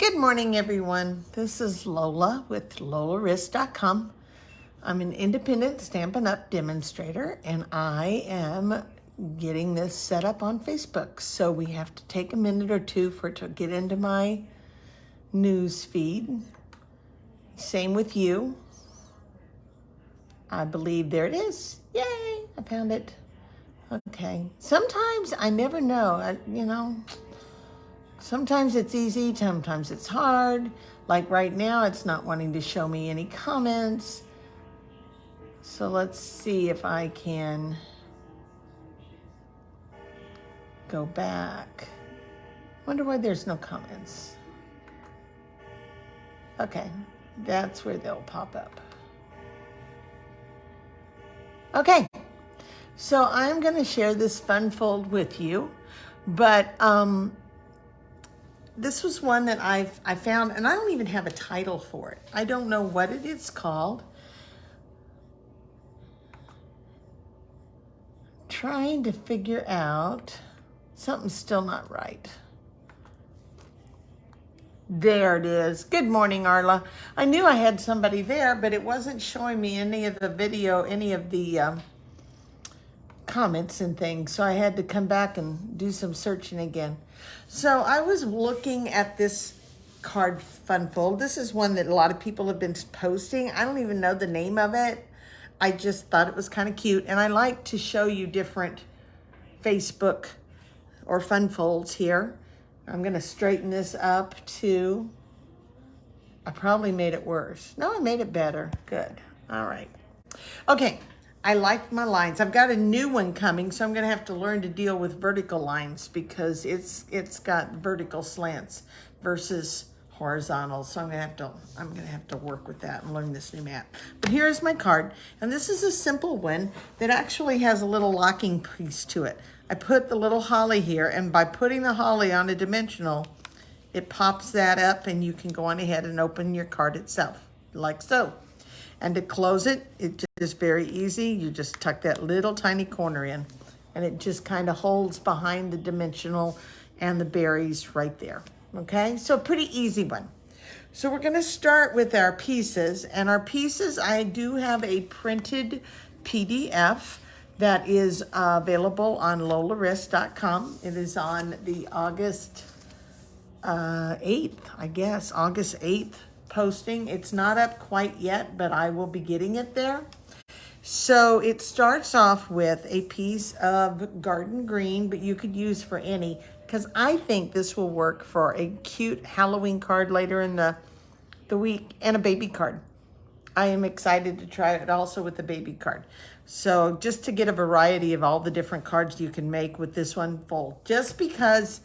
Good morning, everyone. This is Lola with Merriest.com. I'm an independent Stampin' Up! Demonstrator, and I am getting this set up on Facebook. So we have to take a minute or two for it to get into my news feed. Same with you. I believe there it is. Yay, I found it. Okay. Sometimes I never know, sometimes it's easy, sometimes it's hard. Like right now, it's not wanting to show me any comments. So let's see if I can go back. Wonder why there's no comments. Okay, that's where they'll pop up. Okay, so I'm gonna share this fun fold with you, but this was one that I found, and I don't even have a title for it. I don't know what it is called. Trying to figure out, something's still not right. There it is. Good morning, Arla. I knew I had somebody there, but it wasn't showing me any of the video, any of the comments and things. So I had to come back and do some searching again. So I was looking at this card fun fold. This is one that a lot of people have been posting. I don't even know the name of it. I just thought it was kind of cute. And I like to show you different Facebook or fun folds here. I'm going to straighten this up to, I probably made it worse. No, I made it better. Good. All right. Okay. I like my lines. I've got a new one coming, so I'm going to have to learn to deal with vertical lines because it's got vertical slants versus horizontal. So I'm going to have to work with that and learn this new mat. But here's my card, and this is a simple one that actually has a little locking piece to it. I put the little holly here, and by putting the holly on a dimensional, it pops that up, and you can go on ahead and open your card itself, like so. And to close it, it's just very easy. You just tuck that little tiny corner in, and it just kind of holds behind the dimensional and the berries right there. Okay, so pretty easy one. So we're gonna start with our pieces, and our pieces, I do have a printed PDF that is available on lolarist.com. It is on the August 8th, I guess, August 8th. Posting. It's not up quite yet, but I will be getting it there. So it starts off with a piece of garden green, but you could use for any, because I think this will work for a cute Halloween card later in the week and a baby card. I am excited to try it also with the baby card. So just to get a variety of all the different cards you can make with this one fold. Just because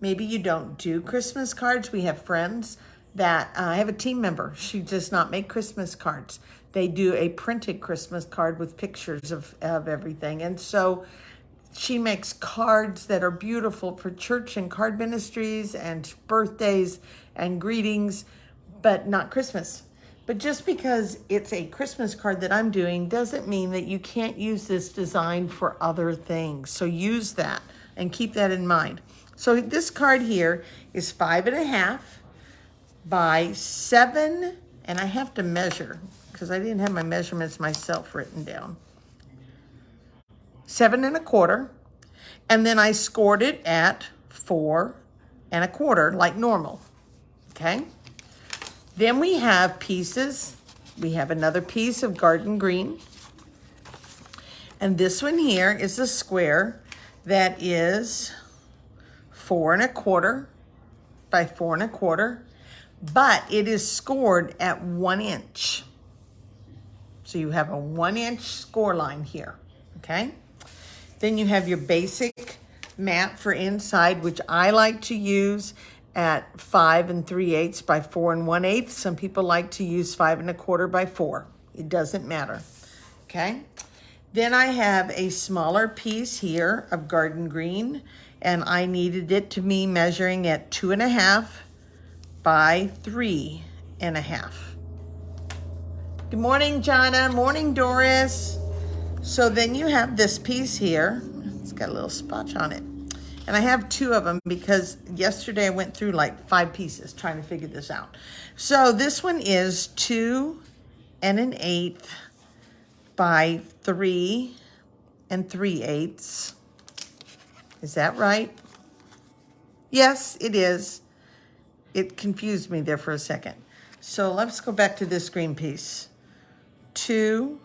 maybe you don't do Christmas cards. We have friends that I have a team member. She does not make Christmas cards. They do a printed Christmas card with pictures of everything. And so she makes cards that are beautiful for church and card ministries and birthdays and greetings, but not Christmas. But just because it's a Christmas card that I'm doing doesn't mean that you can't use this design for other things. So use that and keep that in mind. So this card here is 5.5 by 7, and I have to measure because I didn't have my measurements myself written down. 7 1/4, and then I scored it at 4 1/4 like normal. Okay. Then we have pieces. We have another piece of garden green, and this one here is a square that is 4 1/4 by 4 1/4. But it is scored at 1 inch. So you have a 1 inch score line here, okay? Then you have your basic mat for inside, which I like to use at 5 3/8 by 4 1/8. Some people like to use 5 1/4 by 4. It doesn't matter, okay? Then I have a smaller piece here of garden green, and I needed it to be measuring at 2.5 by 3 1/2. Good morning, Jonna. Morning, Doris. So then you have this piece here. It's got a little spotch on it. And I have 2 of them because yesterday I went through like 5 pieces trying to figure this out. So this one is 2 1/8 by 3 3/8. Is that right? Yes, it is. It confused me there for a second. So let's go back to this green piece. 2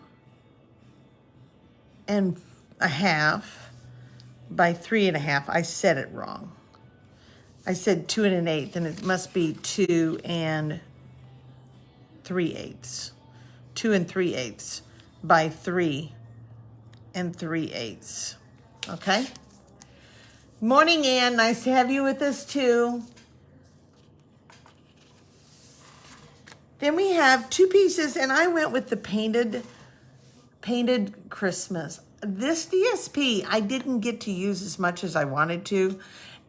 1/2 by 3 1/2. I said it wrong. I said 2 1/8, and it must be 2 3/8. 2 3/8 by 3 3/8. Okay? Morning, Ann. Nice to have you with us too. Then we have 2 pieces, and I went with the painted Christmas. This DSP I didn't get to use as much as I wanted to,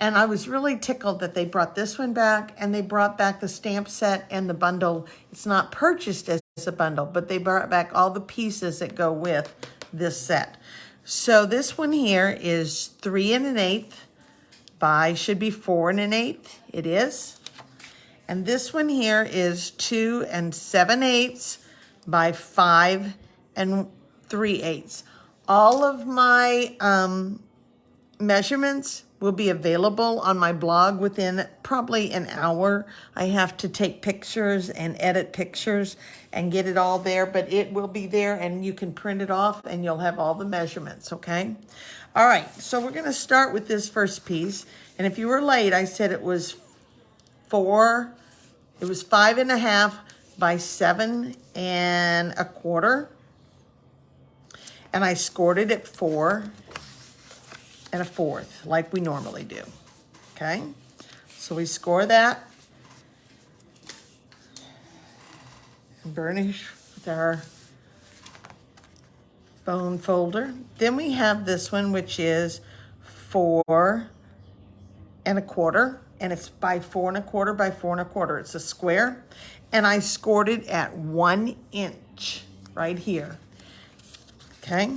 and I was really tickled that they brought this one back, and they brought back the stamp set and the bundle. It's not purchased as a bundle, but they brought back all the pieces that go with this set. So this one here is 3 1/8 by, should be 4 1/8. It is. And this one here is 2 7/8 by 5 3/8. All of my measurements will be available on my blog within probably an hour. I have to take pictures and edit pictures and get it all there, but it will be there and you can print it off and you'll have all the measurements, okay? All right, so we're gonna start with this first piece. And if you were late, I said it was 5 1/2 by 7 1/4. And I scored it at 4 1/4, like we normally do. Okay, so we score that and burnish with our bone folder. Then we have this one, which is 4 1/4, and it's by 4 1/4 by 4 1/4. It's a square, and I scored it at 1 inch right here. Okay.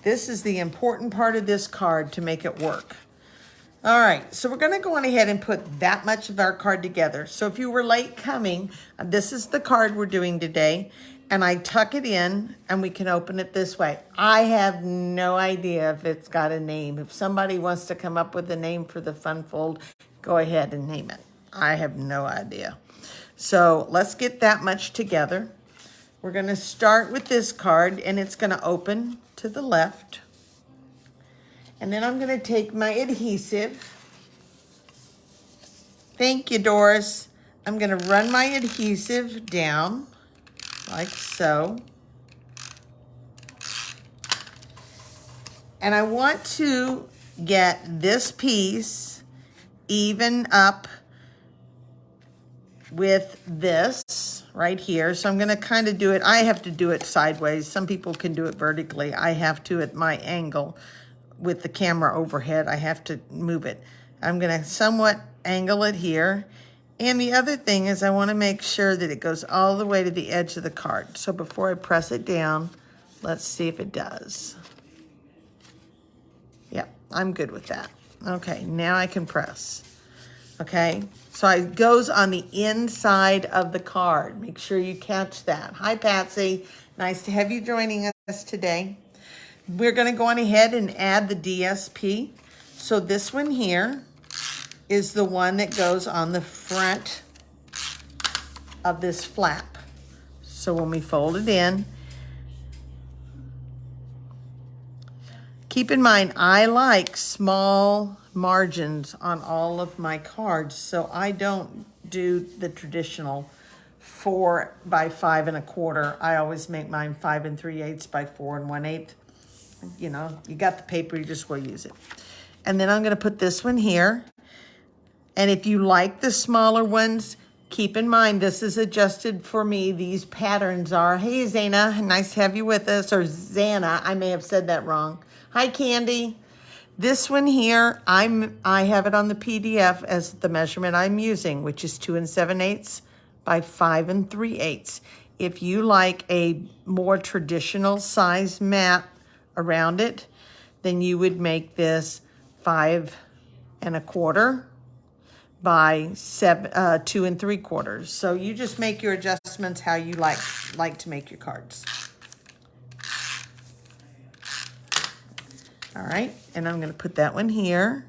This is the important part of this card to make it work. All right, so we're gonna go on ahead and put that much of our card together. So if you were late coming, this is the card we're doing today, and I tuck it in and we can open it this way. I have no idea if it's got a name. If somebody wants to come up with a name for the fun fold, go ahead and name it. I have no idea. So let's get that much together. We're gonna start with this card, and it's gonna open to the left. And then I'm gonna take my adhesive. Thank you, Doris. I'm gonna run my adhesive down like so. And I want to get this piece even up with this right here. So I'm going to kind of do it. I have to do it sideways. Some people can do it vertically. I have to at my angle with the camera overhead. I have to move it. I'm going to somewhat angle it here. And the other thing is I want to make sure that it goes all the way to the edge of the card. So before I press it down, let's see if it does. Yep, I'm good with that. Okay, now I can press. Okay, so it goes on the inside of the card. Make sure you catch that. Hi, Patsy. Nice to have you joining us today. We're going to go on ahead and add the DSP. So this one here is the one that goes on the front of this flap. So when we fold it in, keep in mind, I like small margins on all of my cards, so I don't do the traditional 4 by 5 1/4. I always make mine 5 3/8 by 4 1/8. You know, you got the paper, you just will use it. And then I'm going to put this one here. And if you like the smaller ones, keep in mind this is adjusted for me. These patterns are, hey Zana, nice to have you with us, or Zana, I may have said that wrong. Hi Candy. This one here, I have it on the PDF as the measurement I'm using, which is 2 7/8 by 5 3/8. If you like a more traditional size mat around it, then you would make this 5 1/4 by 2 3/4. So you just make your adjustments how you like to make your cards. All right, and I'm going to put that one here.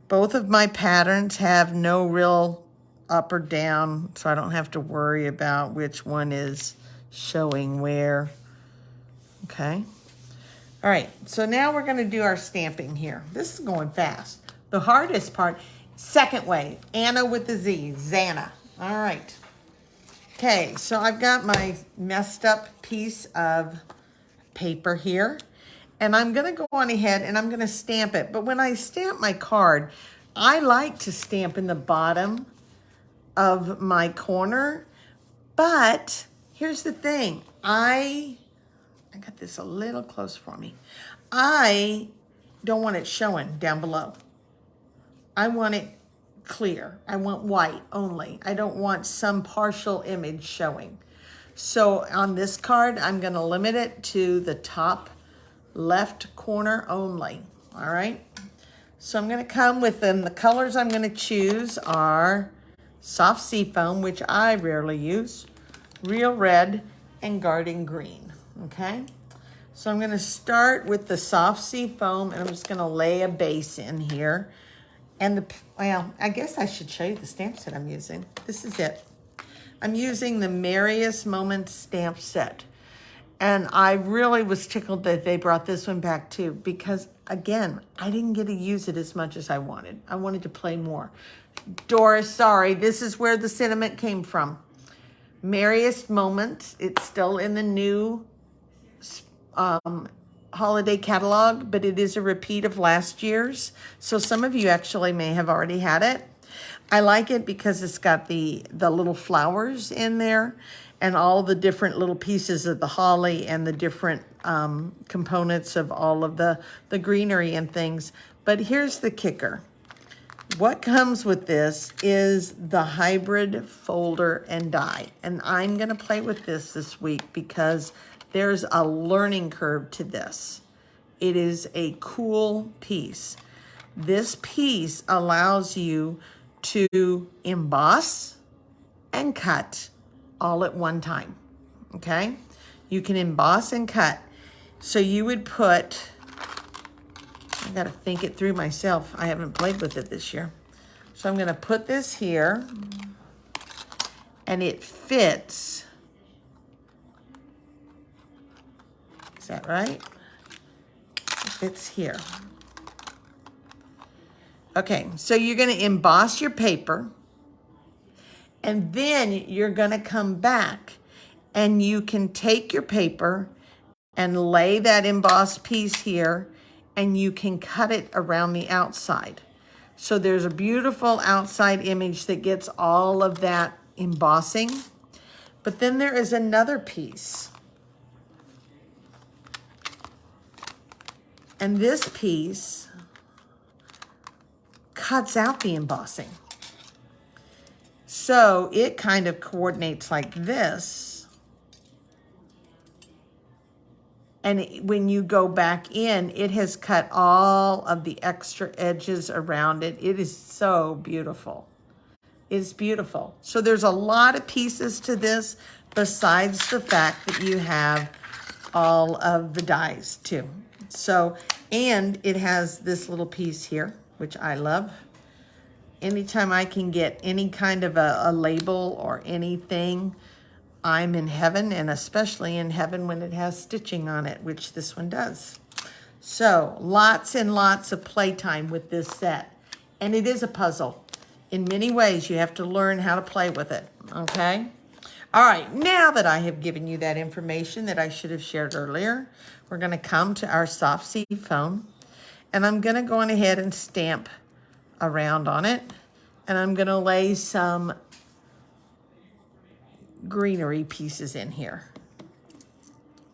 Both of my patterns have no real up or down, so I don't have to worry about which one is showing where. Okay. All right, so now we're going to do our stamping here. This is going fast. The hardest part, second way, Anna with the Z, Xana. All right. Okay, so I've got my messed up piece of paper here. And I'm going to go on ahead and I'm going to stamp it. But when I stamp my card, I like to stamp in the bottom of my corner. But here's the thing. I got this a little close for me. I don't want it showing down below. I want it clear. I want white only. I don't want some partial image showing. So on this card, I'm going to limit it to the top left corner only. All right. So I'm going to come with them. The colors I'm going to choose are soft seafoam, which I rarely use, real red, and garden green. Okay. So I'm going to start with the soft seafoam, and I'm just going to lay a base in here. And well, I guess I should show you the stamp set I'm using. This is it. I'm using the Merriest Moments stamp set. And I really was tickled that they brought this one back too, because again, I didn't get to use it as much as I wanted. I wanted to play more. Doris, sorry, this is where the sentiment came from. Merriest Moments, it's still in the new holiday catalog, but it is a repeat of last year's. So some of you actually may have already had it. I like it because it's got the little flowers in there and all the different little pieces of the holly and the different components of all of the greenery and things. But here's the kicker. What comes with this is the hybrid folder and die. And I'm going to play with this week because there's a learning curve to this. It is a cool piece. This piece allows you to emboss and cut all at one time, okay? You can emboss and cut. So you would put, I gotta think it through myself. I haven't played with it this year. So I'm gonna put this here and it fits. Is that right? It fits here. Okay, so you're gonna emboss your paper and then you're gonna come back and you can take your paper and lay that embossed piece here and you can cut it around the outside. So there's a beautiful outside image that gets all of that embossing. But then there is another piece. And this piece cuts out the embossing. So it kind of coordinates like this. And when you go back in, it has cut all of the extra edges around it. It is so beautiful. It's beautiful. So there's a lot of pieces to this besides the fact that you have all of the dies too. So, and it has this little piece here, which I love. Anytime I can get any kind of a label or anything, I'm in heaven, and especially in heaven when it has stitching on it, which this one does. So lots and lots of playtime with this set. And it is a puzzle. In many ways, you have to learn how to play with it, okay? All right, now that I have given you that information that I should have shared earlier, we're gonna come to our soft seafoam, and I'm gonna go on ahead and stamp around on it, and I'm gonna lay some greenery pieces in here.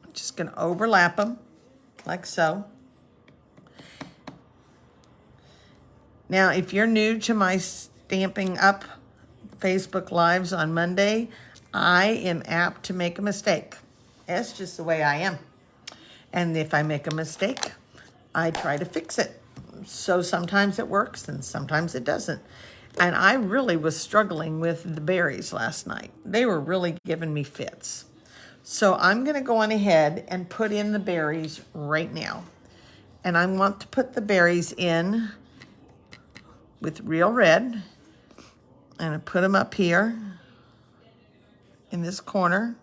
I'm just gonna overlap them like so. Now, if you're new to my Stamping Up Facebook Lives on Monday, I am apt to make a mistake. That's just the way I am. And if I make a mistake, I try to fix it. So sometimes it works and sometimes it doesn't. And I really was struggling with the berries last night. They were really giving me fits. So I'm going to go on ahead and put in the berries right now. And I want to put the berries in with Real Red. And I put them up here in this corner,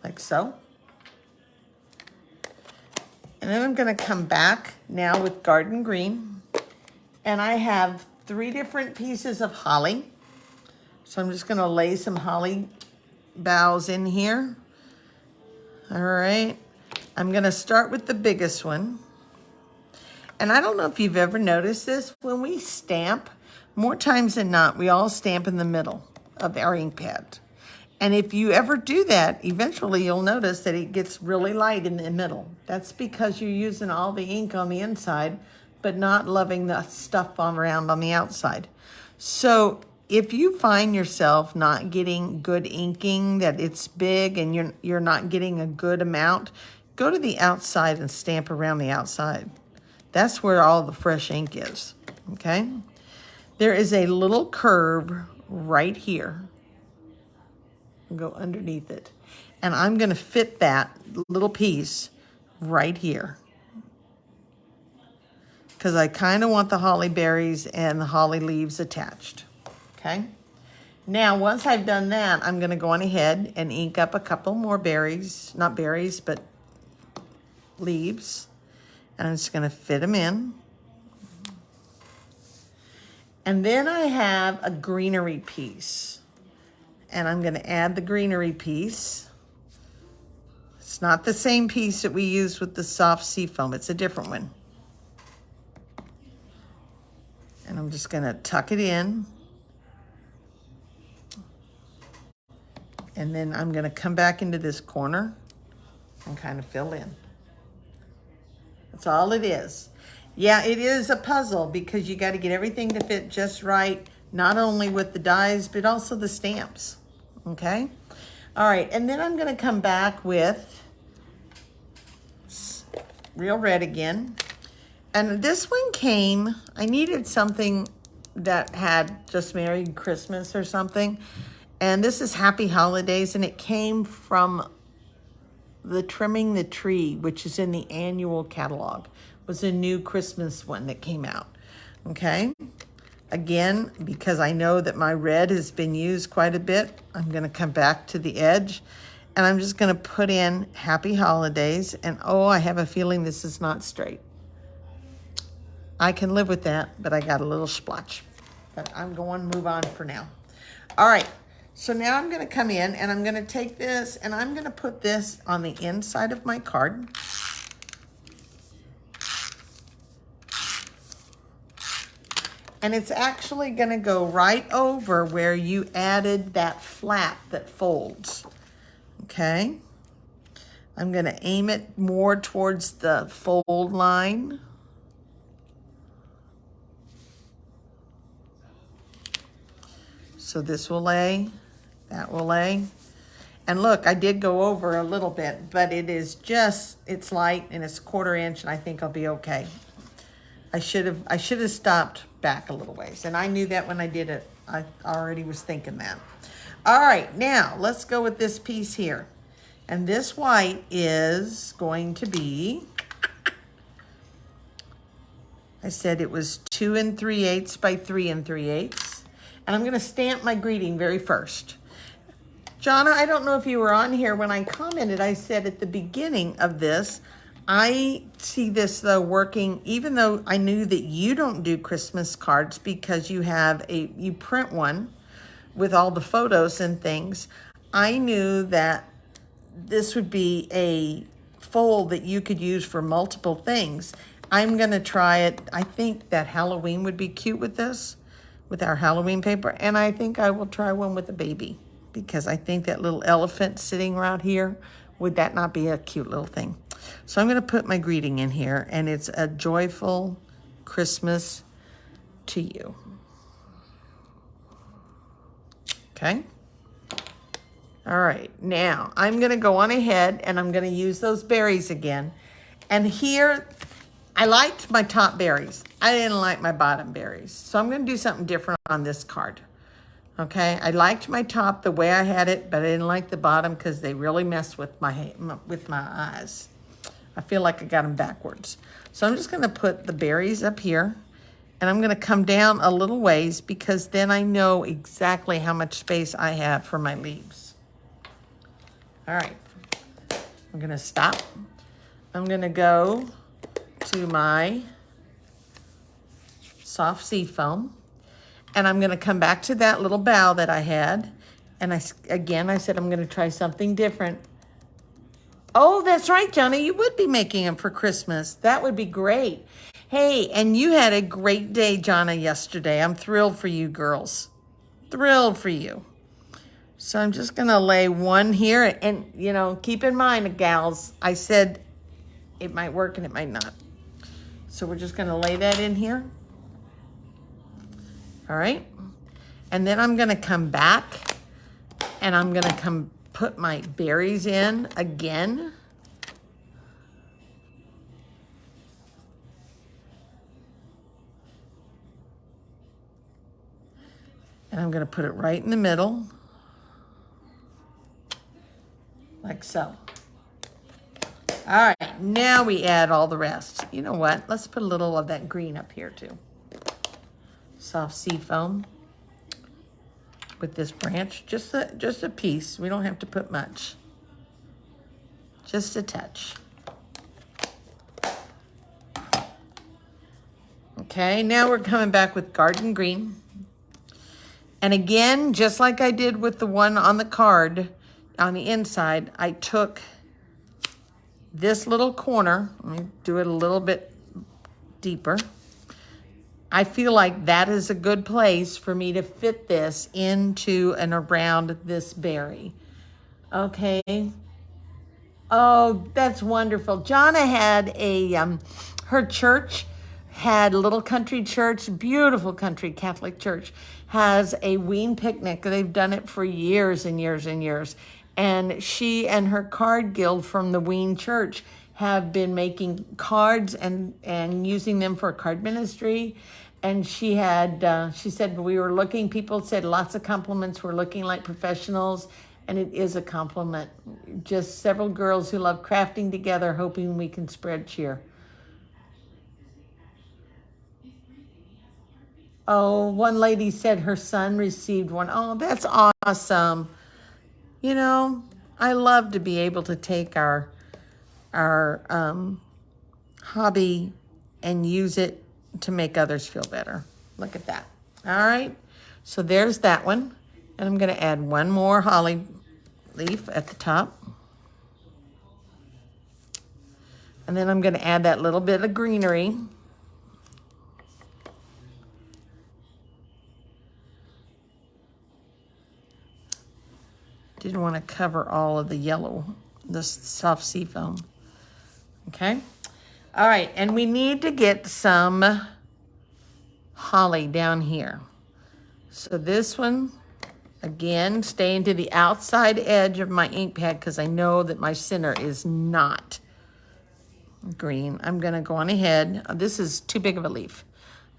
like so. And then I'm going to come back now with Garden Green. And I have 3 different pieces of holly. So I'm just going to lay some holly boughs in here. All right. I'm going to start with the biggest one. And I don't know if you've ever noticed this. When we stamp, more times than not, we all stamp in the middle of our ink pad. And if you ever do that, eventually you'll notice that it gets really light in the middle. That's because you're using all the ink on the inside, but not loving the stuff around on the outside. So if you find yourself not getting good inking, that it's big and you're not getting a good amount, go to the outside and stamp around the outside. That's where all the fresh ink is, okay? There is a little curve right here. Go underneath it. And I'm going to fit that little piece right here, because I kind of want the holly berries and the holly leaves attached. Okay. Now, once I've done that, I'm going to go on ahead and ink up a couple more berries, not berries, but leaves. And I'm just going to fit them in. And then I have a greenery piece. And I'm going to add the greenery piece. It's not the same piece that we used with the soft seafoam. It's a different one. And I'm just going to tuck it in. And then I'm going to come back into this corner and kind of fill in. That's all it is. Yeah, it is a puzzle because you got to get everything to fit just right, not only with the dies, but also the stamps. Okay? All right, and then I'm going to come back with Real Red again. And this one came, I needed something that had just Merry Christmas or something. And this is Happy Holidays, and it came from the Trimming the Tree, which is in the annual catalog. It was a new Christmas one that came out. Okay? Again, because I know that my red has been used quite a bit, I'm going to come back to the edge, and I'm just going to put in Happy Holidays. And oh, I have a feeling this is not straight. I can live with that, but I got a little splotch. But I'm going to move on for now. All right, so now I'm going to come in, and I'm going to take this, and I'm going to put this on the inside of my card. And it's actually going to go right over where you added that flap that folds. Okay. I'm going to aim it more towards the fold line. So this will lay, that will lay. And look, I did go over a little bit, but it is just, it's light and it's 1/4 inch, and I think I'll be okay. I should have stopped back a little ways, and I knew that when I did it. I already was thinking that. All right, now let's go with this piece here. And this white is going to be, I said it was 2 3/8 by 3 3/8. And I'm going to stamp my greeting very first. Jonna, I don't know if you were on here when I commented. I said at the beginning of this, I see this though working, even though I knew that you don't do Christmas cards because you print one with all the photos and things. I knew that this would be a fold that you could use for multiple things. I'm going to try it. I think that Halloween would be cute with this, with our Halloween paper. And I think I will try one with a baby, because I think that little elephant sitting right here, would that not be a cute little thing? So I'm going to put my greeting in here, and it's a joyful Christmas to you. Okay. All right. Now I'm going to go on ahead, and I'm going to use those berries again. And here I liked my top berries. I didn't like my bottom berries. So I'm going to do something different on this card. Okay, I liked my top the way I had it, but I didn't like the bottom because they really messed with my eyes. I feel like I got them backwards. So I'm just going to put the berries up here, and I'm going to come down a little ways because then I know exactly how much space I have for my leaves. All right, I'm going to stop. I'm going to go to my soft sea foam. And I'm going to come back to that little bow that I had. And I said I'm going to try something different. Oh, that's right, Johnny. You would be making them for Christmas. That would be great. Hey, and you had a great day, Jonna, yesterday. I'm thrilled for you girls. Thrilled for you. So I'm just going to lay one here. And, you know, keep in mind, gals, I said it might work and it might not. So we're just going to lay that in here. All right, and then I'm gonna come back and I'm gonna put my berries in again. And I'm gonna put it right in the middle, like so. All right, now we add all the rest. You know what, let's put a little of that green up here too. Soft sea foam with this branch, just a piece. We don't have to put much, just a touch. Okay, now we're coming back with garden green. And again, just like I did with the one on the card, on the inside, I took this little corner, let me do it a little bit deeper. I feel like that is a good place for me to fit this into and around this berry. Okay. Oh, that's wonderful. Jonna had her church had Little Country Church, beautiful country Catholic church, has a Ween picnic. They've done it for years and years and years. And she and her card guild from the Ween church have been making cards and using them for card ministry. And she said we were looking, people said lots of compliments, we're looking like professionals, and it is a compliment. Just several girls who love crafting together, hoping we can spread cheer. Oh, one lady said her son received one. Oh, that's awesome. You know, I love to be able to take our hobby and use it to make others feel better. Look at that. All right, so there's that one. And I'm gonna add one more holly leaf at the top. And then I'm gonna add that little bit of greenery. Didn't want to cover all of the yellow, the soft sea foam. Okay. All right, and we need to get some holly down here. So this one, again, staying to the outside edge of my ink pad because I know that my center is not green. I'm gonna go on ahead. This is too big of a leaf.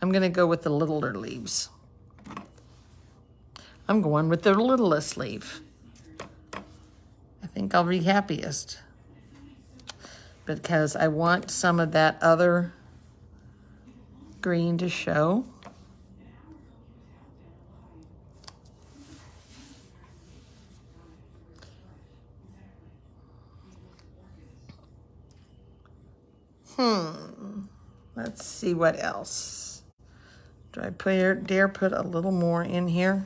I'm gonna go with the littler leaves. I'm going with the littlest leaf. I think I'll be happiest because I want some of that other green to show. Let's see what else. Do I dare put a little more in here?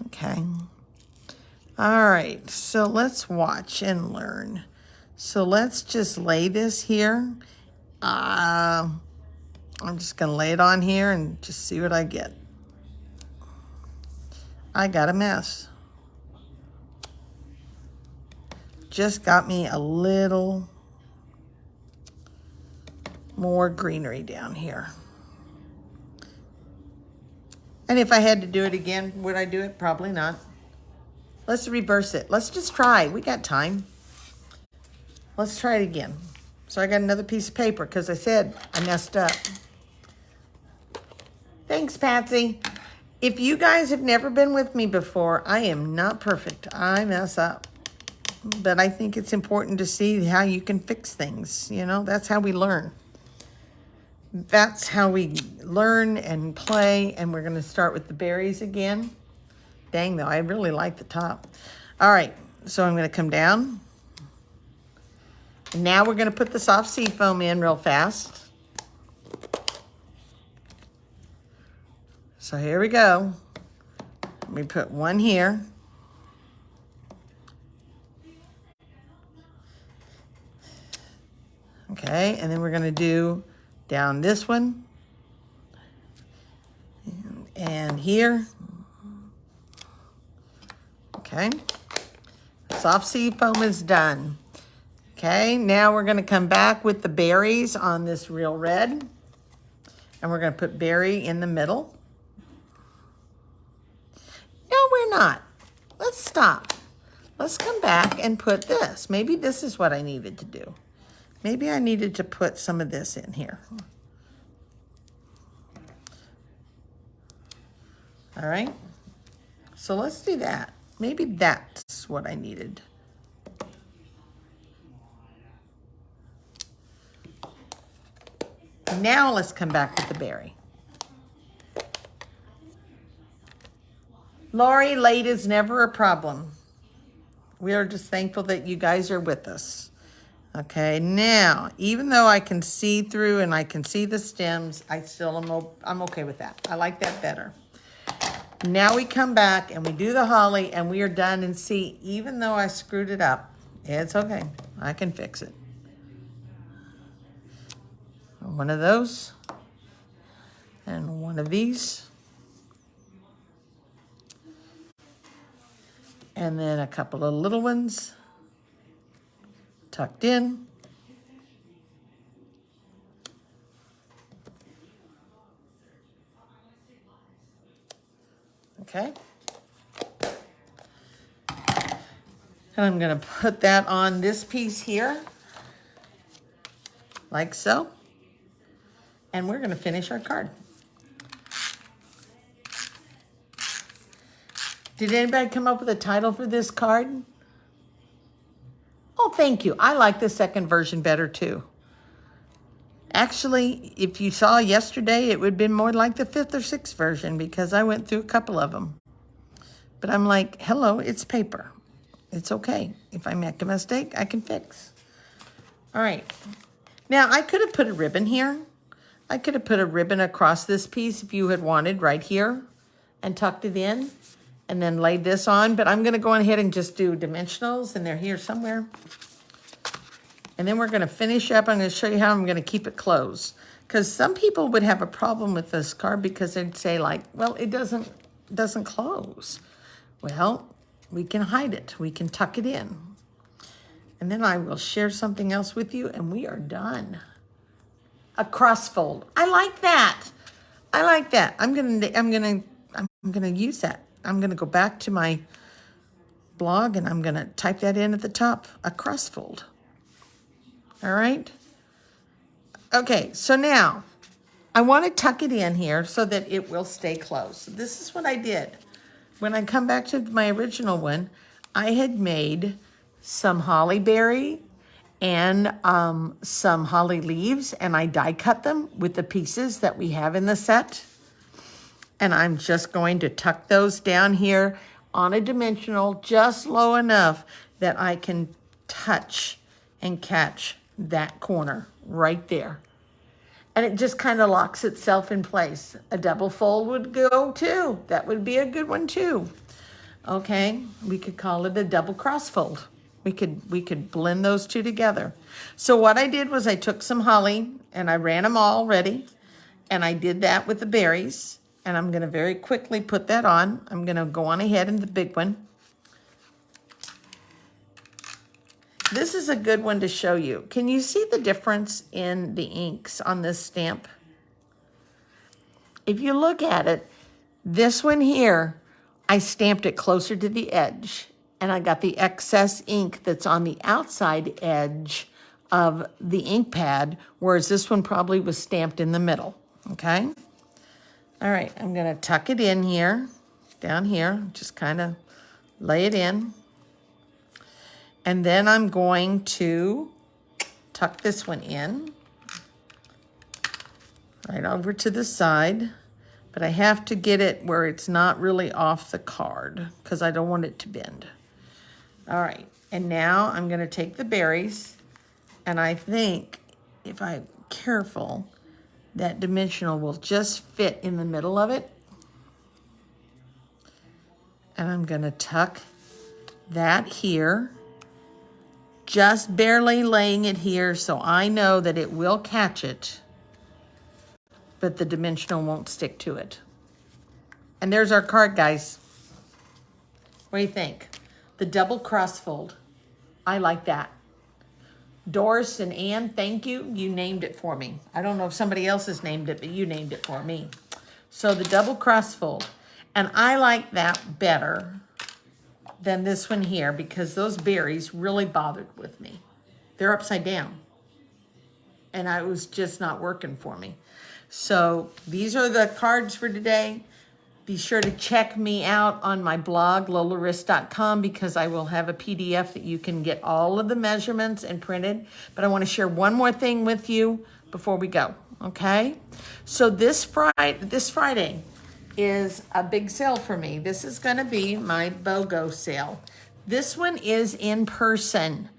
Okay. All right, so let's watch and learn. So let's just lay this here. I'm just gonna lay it on here and just see what I get. I got a mess. Just got me a little more greenery down here. And if I had to do it again, would I do it? Probably not. Let's reverse it. Let's just try. We got time. Let's try it again. So I got another piece of paper because I said I messed up. Thanks, Patsy. If you guys have never been with me before, I am not perfect. I mess up. But I think it's important to see how you can fix things. You know, that's how we learn. That's how we learn and play. And we're going to start with the berries again. Dang, though, I really like the top. All right, so I'm going to come down. Now we're going to put the soft sea foam in real fast. So here we go. We put one here. Okay, and then we're going to do down this one. And here. Okay. Soft sea foam is done. Okay, now we're going to come back with the berries on this real red. And we're going to put berry in the middle. No, we're not. Let's stop. Let's come back and put this. Maybe this is what I needed to do. Maybe I needed to put some of this in here. All right. So let's do that. Maybe that's what I needed. Now let's come back with the berry. Lori, late is never a problem. We are just thankful that you guys are with us. Okay, now, even though I can see through and I can see the stems, I'm okay with that. I like that better. Now we come back and we do the holly and we are done. And see, even though I screwed it up, it's okay. I can fix it. One of those and one of these. And then a couple of little ones tucked in. Okay. And I'm going to put that on this piece here, like so. And we're going to finish our card. Did anybody come up with a title for this card? Oh, thank you. I like the second version better too. Actually, if you saw yesterday, it would have been more like the 5th or 6th version because I went through a couple of them. But I'm like, hello, it's paper. It's okay. If I make a mistake, I can fix. All right. Now, I could have put a ribbon here. I could have put a ribbon across this piece if you had wanted right here and tucked it in and then laid this on. But I'm going to go ahead and just do dimensionals, and they're here somewhere. And then we're going to finish up. I'm going to show you how I'm going to keep it closed. Because some people would have a problem with this card because they'd say like, well, it doesn't close. Well, we can hide it. We can tuck it in. And then I will share something else with you, and we are done. A crossfold. I like that. I like that. I'm gonna use that. I'm gonna go back to my blog and I'm gonna type that in at the top. A crossfold. All right. Okay, so now I want to tuck it in here so that it will stay closed. So this is what I did. When I come back to my original one, I had made some holly berry and some holly leaves, and I die cut them with the pieces that we have in the set. And I'm just going to tuck those down here on a dimensional just low enough that I can touch and catch that corner right there. And it just kind of locks itself in place. A double fold would go too. That would be a good one too. Okay, we could call it a double cross fold. We could blend those two together. So what I did was I took some holly and I ran them all ready. And I did that with the berries. And I'm gonna very quickly put that on. I'm gonna go on ahead in the big one. This is a good one to show you. Can you see the difference in the inks on this stamp? If you look at it, this one here, I stamped it closer to the edge and I got the excess ink that's on the outside edge of the ink pad, whereas this one probably was stamped in the middle, okay? All right, I'm gonna tuck it in here, down here, just kind of lay it in. And then I'm going to tuck this one in, right over to the side, but I have to get it where it's not really off the card because I don't want it to bend. All right, and now I'm gonna take the berries, and I think if I'm careful, that dimensional will just fit in the middle of it. And I'm gonna tuck that here, just barely laying it here so I know that it will catch it, but the dimensional won't stick to it. And there's our card, guys. What do you think? The double crossfold. I like that. Doris and Ann, thank you. You named it for me. I don't know if somebody else has named it, but you named it for me. So the double crossfold. And I like that better than this one here because those berries really bothered with me. They're upside down. And it was just not working for me. So these are the cards for today. Be sure to check me out on my blog, lolarist.com, because I will have a PDF that you can get all of the measurements and printed. But I want to share one more thing with you before we go, okay? So this Friday is a big sale for me. This is going to be my BOGO sale. This one is in person.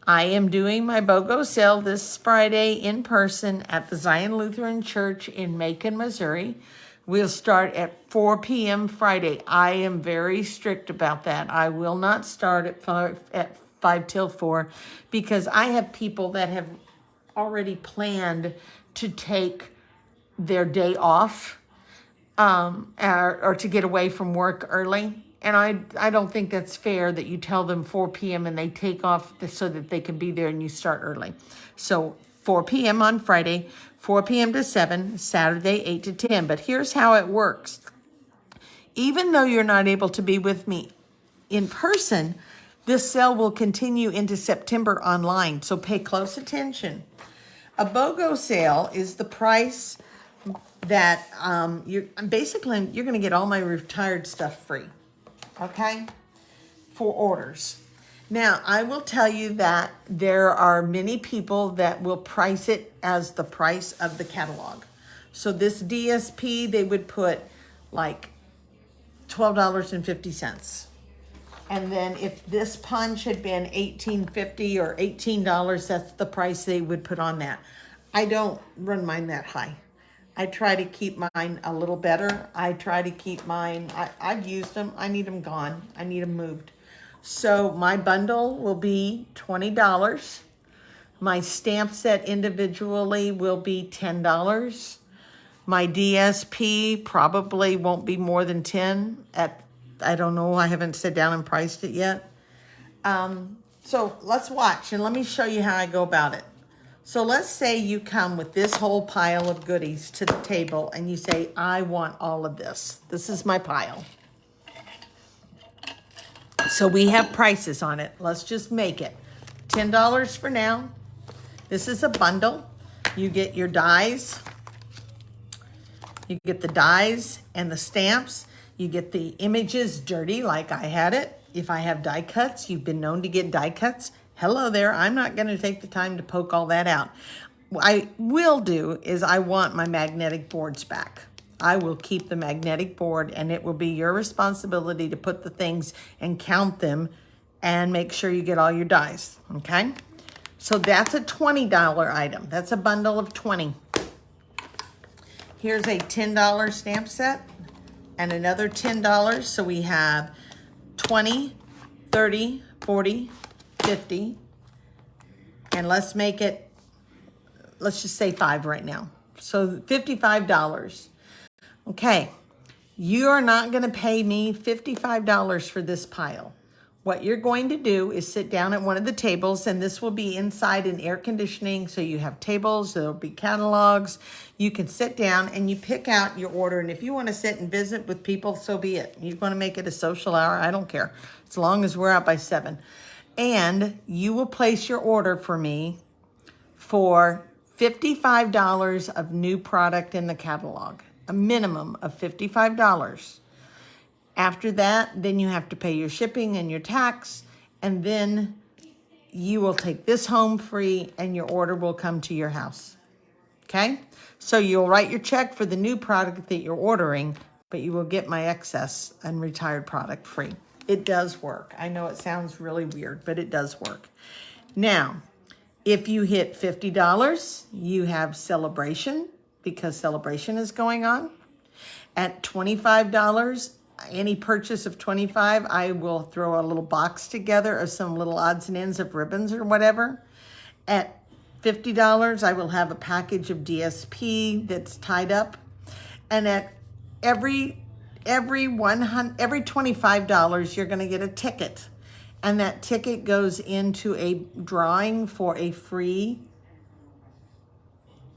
I am doing my BOGO sale this Friday in person at the Zion Lutheran Church in Macon, Missouri. We'll start at 4 p.m. Friday. I am very strict about that. I will not start at 5 till 4 because I have people that have already planned to take their day off or to get away from work early. And I don't think that's fair that you tell them 4 p.m. and they take off so that they can be there and you start early. So 4 p.m. on Friday, 4 p.m. to 7, Saturday 8 to 10. But here's how it works. Even though you're not able to be with me in person, this sale will continue into September online. So pay close attention. A BOGO sale is the price that you're going to get all my retired stuff free. Okay, for orders. Now, I will tell you that there are many people that will price it as the price of the catalog. So this DSP, they would put like $12.50. And then if this punch had been $18.50 or $18, that's the price they would put on that. I don't run mine that high. I try to keep mine a little better. I try to keep mine, I've used them. I need them gone. I need them moved. So my bundle will be $20. My stamp set individually will be $10. My DSP probably won't be more than 10 I don't know. I haven't sat down and priced it yet. So let's watch and let me show you how I go about it. So let's say you come with this whole pile of goodies to the table and you say, I want all of this. This is my pile. So we have prices on it. Let's just make it $10 for now. This is a bundle. You get your dies. You get the dies and the stamps. You get the images dirty like I had it. If I have die cuts, you've been known to get die cuts. Hello there, I'm not going to take the time to poke all that out. What I will do is I want my magnetic boards back. I will keep the magnetic board and it will be your responsibility to put the things and count them and make sure you get all your dies, okay? So that's a $20 item. That's a bundle of 20. Here's a $10 stamp set and another $10. So we have 20, 30, 40, 50, and let's make it, let's just say 5 right now. So $55. Okay, you are not going to pay me $55 for this pile. What you're going to do is sit down at one of the tables, and this will be inside in air conditioning. So you have tables, there'll be catalogs. You can sit down and you pick out your order. And if you want to sit and visit with people, so be it. You want to make it a social hour, I don't care. As long as we're out by 7. And you will place your order for me for $55 of new product in the catalog, a minimum of $55. After that, then you have to pay your shipping and your tax, and then you will take this home free and your order will come to your house. Okay? So you'll write your check for the new product that you're ordering, but you will get my excess and retired product free. It does work. I know it sounds really weird, but it does work. Now, if you hit $50, you have celebration, because celebration is going on. At $25, any purchase of $25, I will throw a little box together of some little odds and ends of ribbons or whatever. At $50, I will have a package of DSP that's tied up. And at every $25, you're going to get a ticket. And that ticket goes into a drawing for a free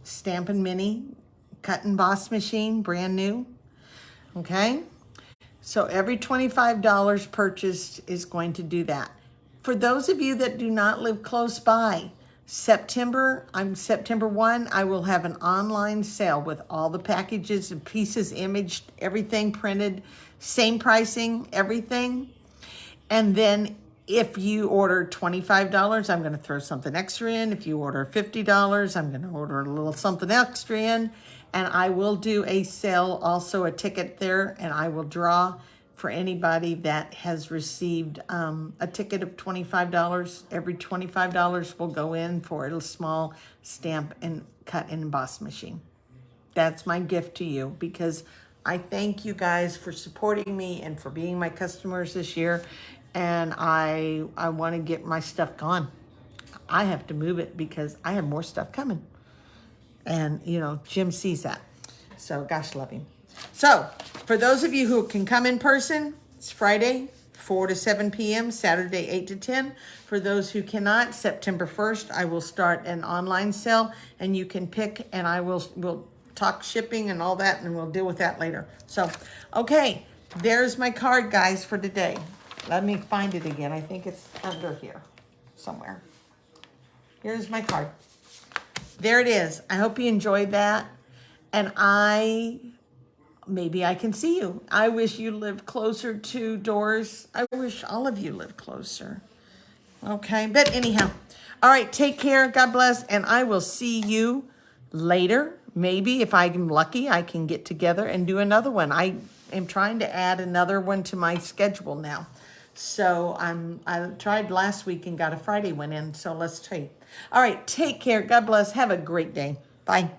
Stampin' Mini cut and emboss machine, brand new. Okay? So every $25 purchased is going to do that. For those of you that do not live close by, September 1, I will have an online sale with all the packages and pieces imaged, everything printed, same pricing, everything. And then if you order $25, I'm going to throw something extra in. If you order $50, I'm going to order a little something extra in. And I will do a sale, also a ticket there, and I will draw for anybody that has received a ticket of $25. Every $25 will go in for a small stamp and cut and emboss machine. That's my gift to you, because I thank you guys for supporting me and for being my customers this year. And I want to get my stuff gone. I have to move it because I have more stuff coming. And, you know, Jim sees that. So, gosh, love him. So, for those of you who can come in person, it's Friday, 4 to 7 p.m., Saturday, 8 to 10. For those who cannot, September 1st, I will start an online sale, and you can pick, and we'll talk shipping and all that, and we'll deal with that later. So, okay, there's my card, guys, for today. Let me find it again. I think it's under here somewhere. Here's my card. There it is. I hope you enjoyed that. And maybe I can see you. I wish you lived closer to Doors. I wish all of you lived closer. Okay, but anyhow. All right, take care. God bless. And I will see you later. Maybe if I'm lucky, I can get together and do another one. I am trying to add another one to my schedule now. So I tried last week and got a Friday one in. So let's take. All right, take care. God bless. Have a great day. Bye.